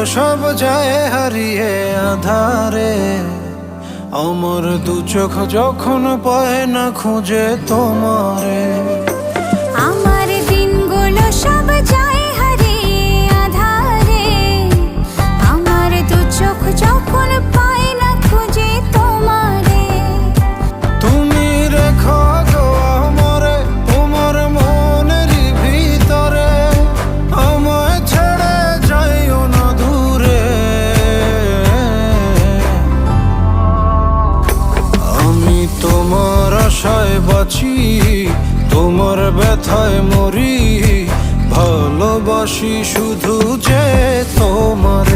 সব যায় হারিয়ে আধারে। আমার দু চোখ যখন পায় না খুঁজে তোমারে। আমার দিনগুলো সব যায় হারিয়ে আঁধারে। আমার দু চোখ যখন পায় না খুঁজে তোমারে। তুমি রেখো গো আমারে তোমার মনেরই ভিতরে, আমায় ছেড়ে যাইও না দূরে। আমি তোমার আশায় বাঁচি, তোমার ব্যথায় মরি, ভালোবাসি শুধু যে তোমার।